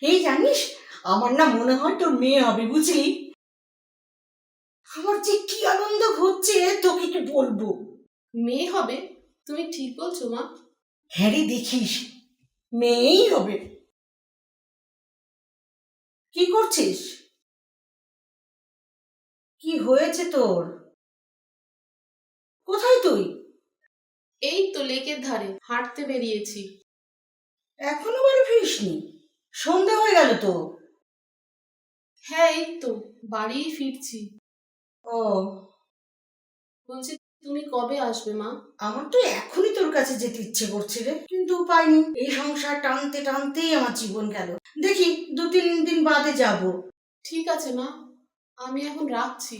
এই জানিস, আমার না মনে হয় তোর মেয়ে হবে, বুঝলি? আমার যে কি আনন্দ হচ্ছে তোকে কি বলবো। মেয়ে হবে? তুমি ঠিক বলছো মা? হ্যাঁ রে, দেখিস মেয়েই হবে। কি করছিস? কি হয়েছে তোর? কোথায় তুই? এই তো লেকের ধারে হাঁটতে বেরিয়েছি। এখনো বাড়ি ফিরিসনি? সন্ধে হয়ে গেল তো। হ্যাঁ, এই তো বাড়ি ফিরছি। ও, বলছি, তুমি কবে আসবে মা? আমার তো এখনই তোর কাছে যেতে ইচ্ছে করছে রে, কিন্তু উপায় নেই। এই সংসার টানতে টানতেই আমার জীবন গেল। দেখি 2-3 দিন বাদে যাব। ঠিক আছে মা, আমি এখন রাখছি।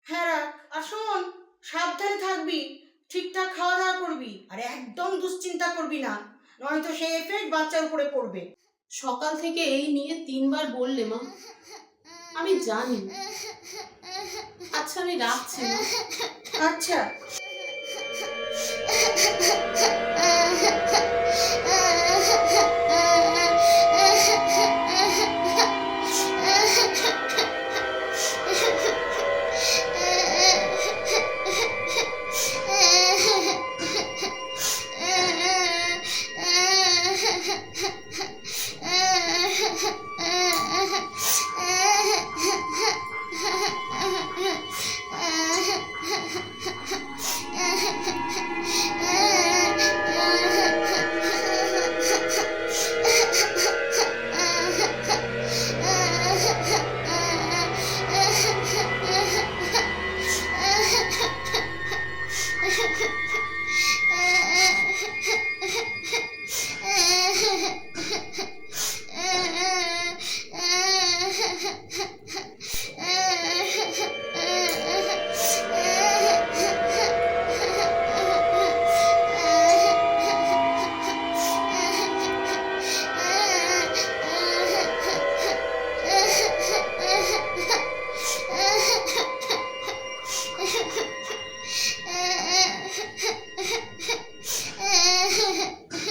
হ্যাঁ রাখ, আর শোন, সাবধানে থাকবি, ঠিকঠাক খাওয়া দাওয়া করবি, আর একদম দুশ্চিন্তা করবি না, নয়তো সেই এফেক্ট বাচ্চার উপরে পড়বে। সকাল থেকে এই নিয়ে 3বার বললে মা, আমি জানি। আচ্ছা, আমি রাখছি মা। আচ্ছা।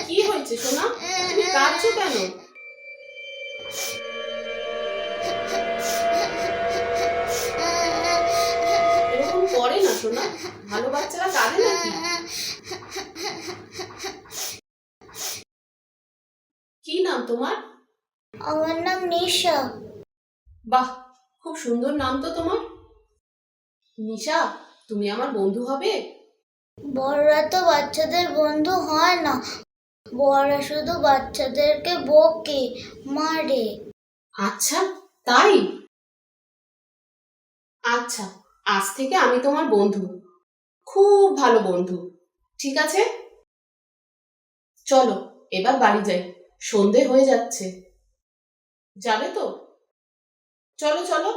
কি হয়েছে সোনা? তুমি কাঁদছো কেন? এরকম করে না সোনা, ভালো বাচ্চারা কাঁদে নাকি? কি নাম তোমার? আমার নাম নিশা। বাহ, খুব সুন্দর নাম তো তোমার। নিশা, তুমি আমার বন্ধু হবে? বড়রা তো বাচ্চাদের বন্ধু হয় না, বড়রা শুধু বাচ্চাদেরকে বকে, মারে। আচ্ছা, তাই? আচ্ছা, আজ থেকে আমি তোমার বন্ধু, খুব ভালো বন্ধু। ঠিক আছে, চলো এবার বাড়ি যাই, সন্ধে হয়ে যাচ্ছে। যাবে তো? চলো চলো।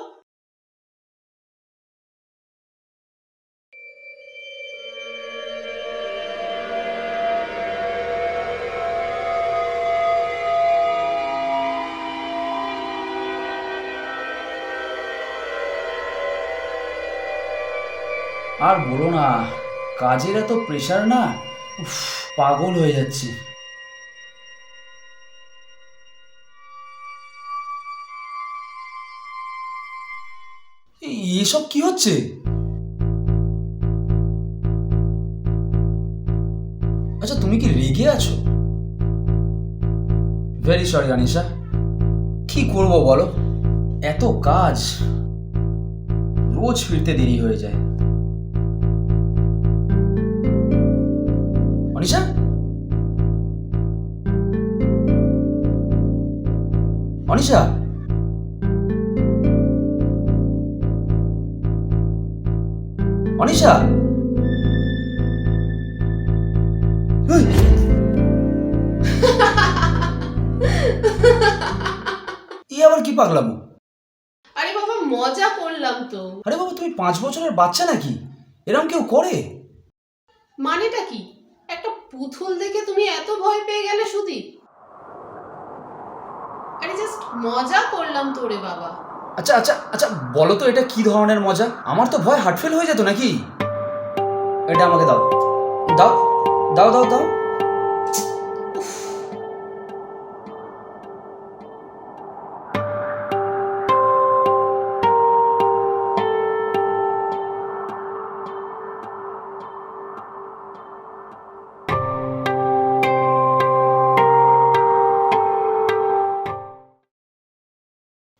আর বলো না, কাজের এত প্রেশার না, উফ, পাগল হয়ে যাচ্ছি। এসব কি হচ্ছে? আচ্ছা, তুমি কি রেগে আছো? ভেরি সরি অনিশা, কি করবো বলো, এত কাজ, রোজ ফিরতে দেরি হয়ে যায়। অনিশা, অনিশা, অনিশা, হেই! এ আবার কি পাগলামো? আরে বাবা, মজা করলাম তো। আরে বাবা, তুমি 5 বছরের বাচ্চা নাকি? এরকম কেউ করে? মানেটা কি? একটা পুতুল দেখে তুমি এত ভয় পেয়ে গেলে সুদীপ? আরে জাস্ট মজা করলাম তো রে বাবা। আচ্ছা আচ্ছা আচ্ছা, বলো তো এটা কি ধরনের মজা? আমার তো ভয় হার্ট ফেল হয়ে যেত নাকি। এটা আমাকে দাও, দাও, দাও দাও দাও।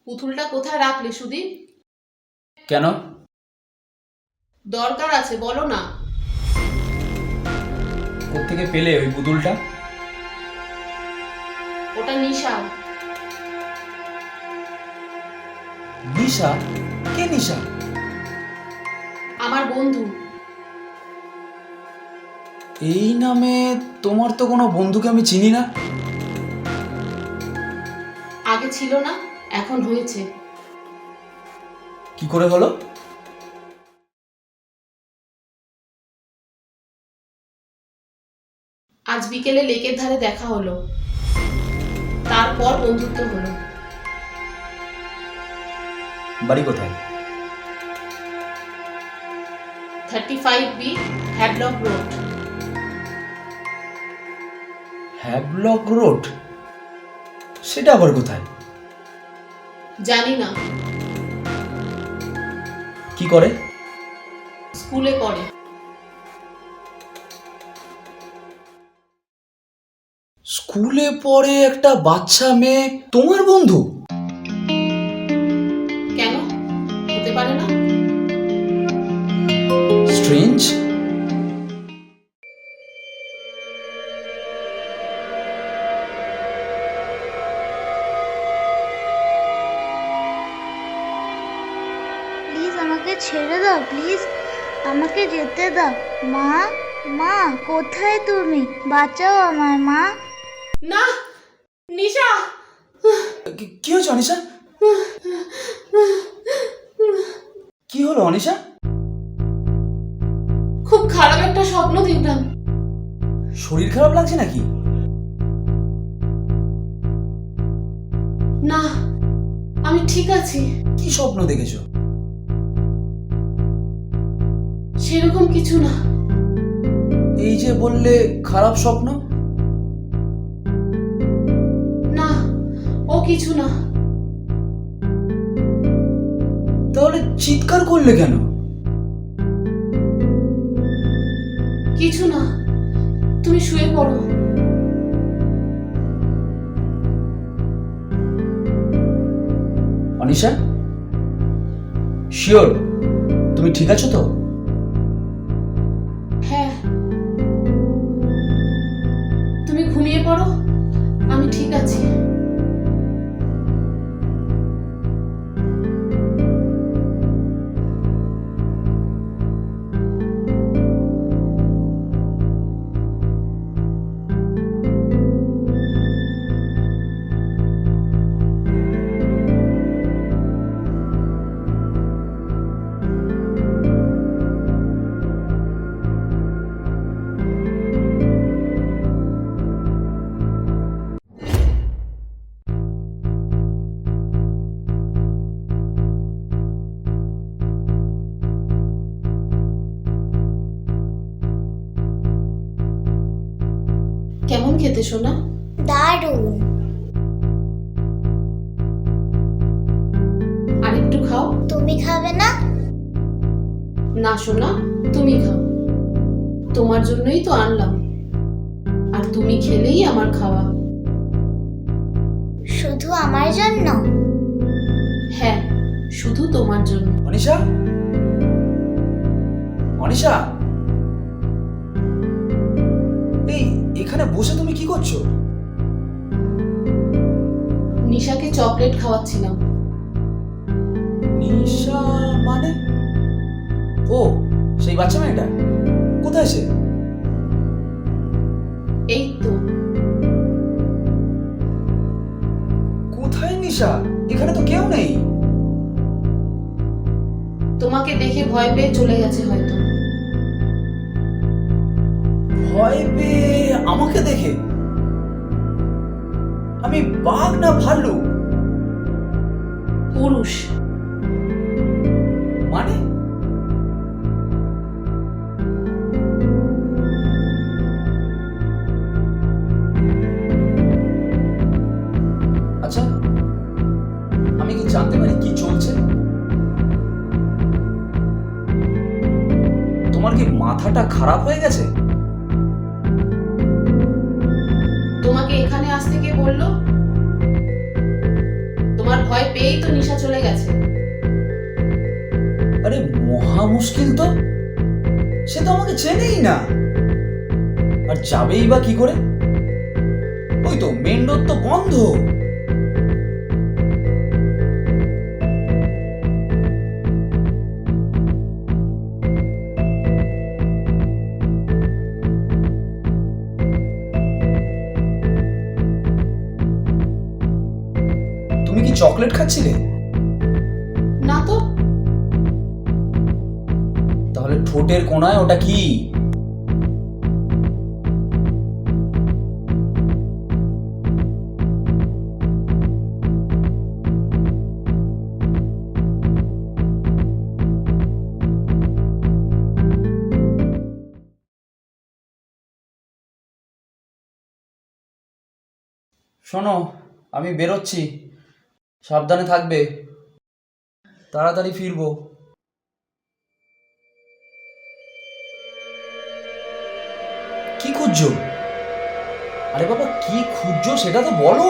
পুতুলটা কোথায় রাখলে সুদীপ? কেন? দরকার আছে, বলো না। কোত্থেকে পেলে ওই পুতুলটা? ওটা নিশা। নিশা? কে নিশা? আমার বন্ধু। এই নামে তোমার তো কোনো বন্ধুকে আমি চিনি না। আগে ছিল না, এখন হয়েছে। কি করে হলো? আজ বিকেলে লেকের ধারে দেখা হলো, তারপর বন্ধুত্ব হলো। বাড়ি কোথায়? 35B Havelock road. Havelock road? সেটা আবার কোথায়? জানি না। কি করে? স্কুলে করে। স্কুলে পড়ে একটা বাচ্চা মেয়ে তোমার বন্ধু? কেন হতে পারে না? স্ট্রেঞ্জ। প্লিজ আমাকে ছেড়ে দাও, প্লিজ আমাকে যেতে দাও। মা, মা কোথায় তুমি? বাঁচাও আমায় মা। না, নিশা। কি হয়েছে অনিশা? কি হলো অনিশা? খুব খারাপ একটা স্বপ্ন দেখলাম। শরীর খারাপ লাগছে নাকি? না, আমি ঠিক আছি। কি স্বপ্ন দেখেছো? সেরকম কিছু না। এই যে বললে খারাপ স্বপ্ন। না, ও কিছু না। তাহলে চিৎকার করলে কেন? কিছু না, তুমি শুয়ে পড়ো। অনিশা, শিওর তুমি ঠিক আছো তো? হ্যাঁ, তুমি ঘুমিয়ে পড়ো, আমি ঠিক আছি। কেমন খেতে সোনা? দারুণ। আর একটু খাও। তুমি খাবে না? না সোনা, তুমি খাও। তোমার জন্যই তো আনলাম, আর তুমি খেলেই আমার খাওয়া। শুধু আমার জন্য? হ্যাঁ, শুধু তোমার জন্য। অনিশা, অনিশা, এই এখানে বসে তুমি কি করছো? নিশাকে চকলেট খাওয়াচ্ছিলাম। নিশা মানে? ও, সেই বাচ্চা মেয়েটা? কোথায় সে? এই তো। কোথায় নিশা? এখানে তো কেউ নেই। তোমাকে দেখে ভয় পেয়ে চলে গেছে হয়তো। ভয় পেয়ে আমাকে দেখে? আমি বাঘ না ভাল্লুক? পুরুষ। মানে? আচ্ছা, আমি কি জানতে পারি কি চলছে? তোমার কি মাথাটা খারাপ হয়ে গেছে? তোমাকে এখানে আসতে কে বললো? তোমার ভয় পেয়েই তো নিশা চলে গেছে। আরে মহা মুশকিল তো, সে তো আমাকে চেনেই না, আর যাবেই বা কি করে? ওই তো মেন রোড তো বন্ধ। তুমি কি চকলেট খাচ্ছিলে? না তো। তাহলে ঠোঁটের কোণায় ওটা কি? শোনো, আমি বেরোচ্ছি, সাবধানে থাকবে, তাড়াতাড়ি ফিরবো। কি খুঁজছো? আরে বাবা, কি খুঁজছো সেটা তো বলো।